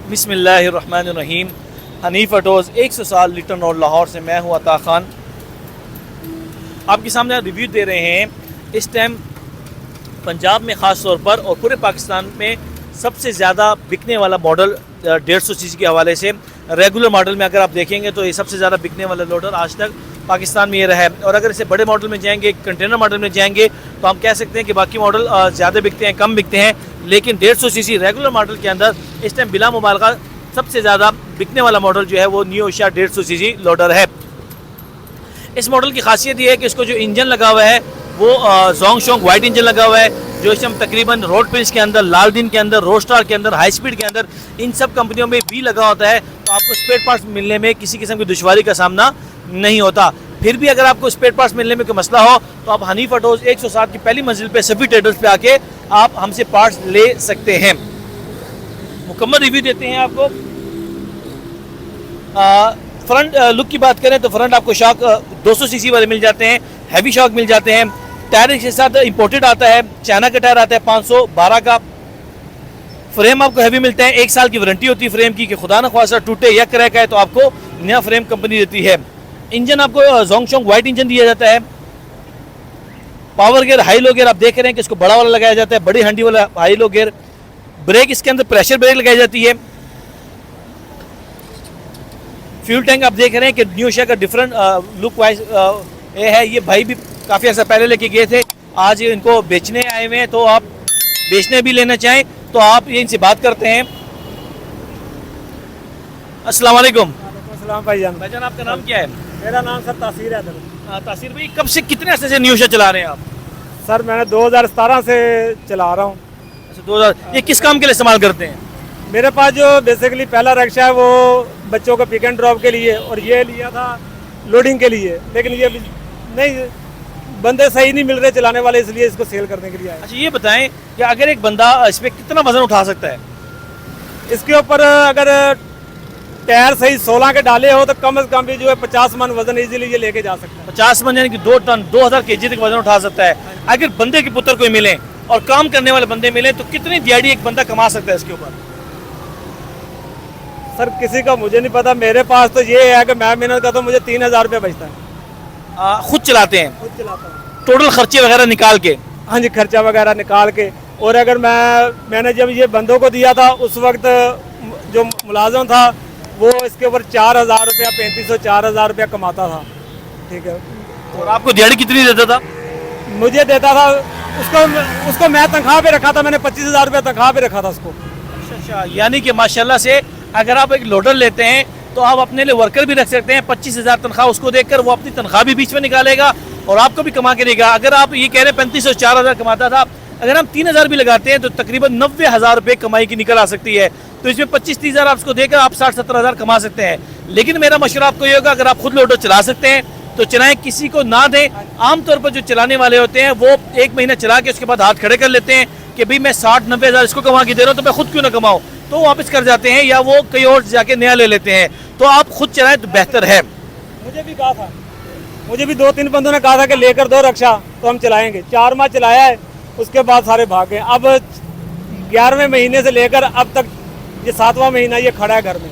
बिस्मिल्लाहिर्रहमानिर्रहीम। हनीफ ऑटोज़ 100 साल लिटन रोड लाहौर से मैं हूँ अता ख़ान, आपके सामने रिव्यू दे रहे हैं। इस टाइम पंजाब में ख़ास तौर पर और पूरे पाकिस्तान में सबसे ज़्यादा बिकने वाला मॉडल 150 सीसी के हवाले से रेगुलर मॉडल में अगर आप देखेंगे तो ये सबसे ज़्यादा बिकने वाला लोडर आज तक पाकिस्तान में ये रहा है। और अगर इसे बड़े मॉडल में जाएंगे, कंटेनर मॉडल में जाएंगे, तो हम कह सकते हैं कि बाकी मॉडल ज़्यादा बिकते हैं, कम बिकते हैं, लेकिन 150 सीसी रेगुलर मॉडल के अंदर इस टाइम बिला मुबालगा सबसे ज़्यादा बिकने वाला मॉडल जो है वो न्यू एशिया 150 सीसी लोडर है। इस मॉडल की खासियत ये है कि इसको जो इंजन लगा हुआ है वो जोंगशोंग वाइट इंजन लगा हुआ है, जो इस टाइम तकरीबन रोड प्रिंस के अंदर, लालदीन के अंदर, रोस्टार के अंदर, हाई स्पीड के अंदर, इन सब कंपनियों में भी लगा होता है। तो आपको स्पेयर पार्ट्स मिलने में किसी किस्म की दुश्वारी का सामना नहीं होता। फिर भी अगर आपको स्पेयर पार्ट्स मिलने में कोई मसला हो तो आप हनीफ ऑटोज़ 107 की पहली मंजिल पे सभी ट्रेडर्स पे आके आप हमसे पार्ट्स ले सकते हैं। मुकम्मल रिव्यू देते हैं आपको। फ्रंट लुक की बात करें तो फ्रंट आपको शॉक 200 सीसी वाले मिल जाते हैं, हैवी शॉक मिल जाते हैं। टायर के साथ इंपोर्टेड आता है, चाइना का टायर आता है 512 का। फ्रेम आपको हैवी मिलता है, 1 साल की वारंटी होती है फ्रेम की, कि खुदा न ख्वास्ता टूटे या क्रैक है तो आपको नया फ्रेम कंपनी देती है। इंजन आपको जोंगशोंग वाइट इंजन दिया जाता है। Power gear, high low gear आप देख रहे हैं कि इसको बड़ा वाला लगाया जाता है, बड़ी हंडी वाला हाई लो गियर। ब्रेक इसके अंदर प्रेशर ब्रेक लगाई जाती है। फ्यूल टैंक आप देख रहे हैं कि न्यू एशिया का डिफरेंट लुक वाइज ये है। ये भाई भी काफ़ी अर्सा पहले लेके गए थे, आज इनको बेचने आए हुए हैं, तो आप बेचने भी लेना चाहें तो आप ये इनसे बात करते हैं। अस्सलाम वालेकुम। भाईजान, आपका नाम क्या है? मेरा नाम सर तासीर है। तासीर भाई, कब से कितने अर्से से न्यू एशिया चला रहे हैं आप? सर मैंने 2017 से चला रहा हूँ। अच्छा, 2000। ये किस काम के लिए इस्तेमाल करते हैं? मेरे पास जो बेसिकली पहला रिक्शा है वो बच्चों को पिक एंड ड्रॉप के लिए, और ये लिया था लोडिंग के लिए, लेकिन ये नहीं, बंदे सही नहीं मिल रहे चलाने वाले, इसलिए इसको सेल करने के लिए आए। अच्छा, ये बताएं कि अगर एक बंदा इस पर कितना वजन उठा सकता है? इसके ऊपर अगर टायर सही 16 के डाले हो तो कम से कम भी जो है 50 मन वजन इजीली ये लेके जा सकता है। 50 मन यानी कि 2 टन 2000 केजी तक वजन उठा सकता है। अगर बंदे के पुत्र कोई मिले और काम करने वाले बंदे मिले तो कितनी दिहाड़ी एक बंदा कमा सकता है इसके ऊपर? सर किसी का मुझे नहीं पता, मेरे पास तो ये है कि मैं मेहनत करता हूँ, मुझे 3000 रुपये बचता है। खुद चलाते हैं? खुद चलाता हूँ, टोटल खर्चे वगैरह निकाल के? हाँ जी, खर्चा वगैरह निकाल के। और अगर मैंने जब ये बंदों को दिया था उस वक्त जो मुलाजम था वो इसके ऊपर 4000 रुपया, 3500 4000 रुपया कमाता था। ठीक है। और आपको दिहाड़ी कितनी देता था? मुझे देता था, उसको मैं तनख्वाह पे रखा था, मैंने 25,000 रुपया तनख्वाह पे रखा था उसको। अच्छा, यानी कि माशाल्लाह से अगर आप एक लोडर लेते हैं तो आप अपने लिए वर्कर भी रख सकते हैं। 25,000 तनख्वाह उसको देकर वो अपनी तनख्वाह भी बीच में निकालेगा और आपको भी कमा के देगा। अगर आप ये कह रहे हैं 3500 4000 कमाता था, अगर हम 3000 भी लगाते हैं तो तकरीबन 90,000 रुपये कमाई की निकल आ सकती है। तो इसमें 25-30,000 आप उसको देकर आप 60-70,000 कमा सकते हैं। लेकिन मेरा मशवरा आपको ये होगा, अगर आप खुद लोडर चला सकते हैं तो चलाएं, किसी को ना दें। आमतौर पर जो चलाने वाले होते हैं वो 1 महीना चला के उसके बाद हाथ खड़े कर लेते हैं कि भाई मैं 60-90,000 इसको कमा के दे रहा हूँ तो मैं खुद क्यों ना कमाऊँ, तो वापस कर जाते हैं या वो कहीं और जाके नया ले लेते हैं। तो आप खुद चलाएं तो बेहतर है। मुझे भी कहा था, मुझे भी 2-3 बंदों ने कहा था कि लेकर दो रक्षा तो हम चलाएंगे। 4 माह चलाया है, उसके बाद सारे भाग गए। अब 11वें महीने से लेकर अब तक ये 7वां महीना ये खड़ा है घर में,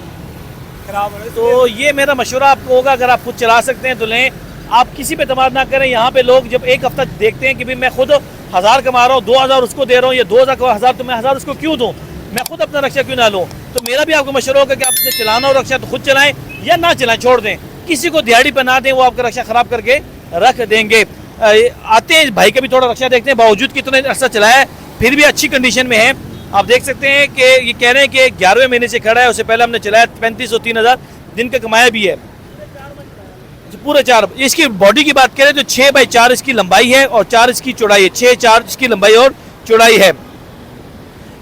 खराब है। तो ये मेरा मशवरा आपको होगा, अगर आप खुद चला सकते हैं तो लें। आप किसी पे एतमाद ना करें। यहाँ पे लोग जब एक हफ्ता देखते हैं कि भाई मैं खुद 1000 कमा रहा हूँ, 2000 उसको दे रहा हूँ, ये 2000 तो मैं 1000 उसको क्यों दूँ, मैं खुद अपना रक्षा क्यों ना लूँ। तो मेरा भी आपको मशवरा होगा कि आपने चलाना हो रक्षा तो खुद चलाएं या ना चलाएं, छोड़ दें, किसी को दिहाड़ी पर ना दें, वो आपका रक्षा ख़राब करके रख देंगे। आते हैं भाई का भी थोड़ा रक्षा देखते हैं, बावजूद कितने अर्सा चलाया है फिर भी अच्छी कंडीशन में है। आप देख सकते हैं कि ये कह रहे हैं कि 11वें महीने से खड़ा है, उससे पहले हमने चलाया 3500-3000 दिन का कमाया भी है पूरे 4। इसकी बॉडी की बात करें तो 6x4 इसकी लंबाई है और 4 इसकी चौड़ाई है। 6-4 इसकी लंबाई और चौड़ाई है।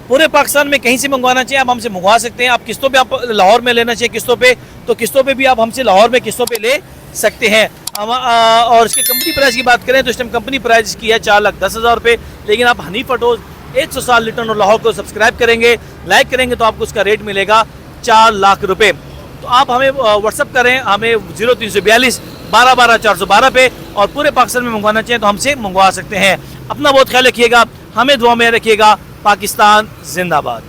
पूरे पाकिस्तान में कहीं से मंगवाना चाहिए आप हमसे मंगवा सकते हैं। आप किस्तों पे, आप लाहौर में लेना चाहिए किस्तों पे, तो किस्तों पे भी आप हमसे लाहौर में किस्तों पे ले सकते हैं। और इसके कंपनी प्राइस की बात करें तो इस टाइम कंपनी प्राइस की है 4,10,000 रुपये। लेकिन आप हनीफ ऑटोज़ 100 साल लिटन और लाहौर को सब्सक्राइब करेंगे, लाइक करेंगे तो आपको उसका रेट मिलेगा 4 लाख रुपये। तो आप हमें व्हाट्सअप करें, हमें 0342 12 12 412 पे, और पूरे पाकिस्तान में मंगवाना चाहिए तो हमसे मंगवा सकते हैं। अपना बहुत ख्याल रखिएगा, हमें दुआ में रखिएगा। पाकिस्तान जिंदाबाद।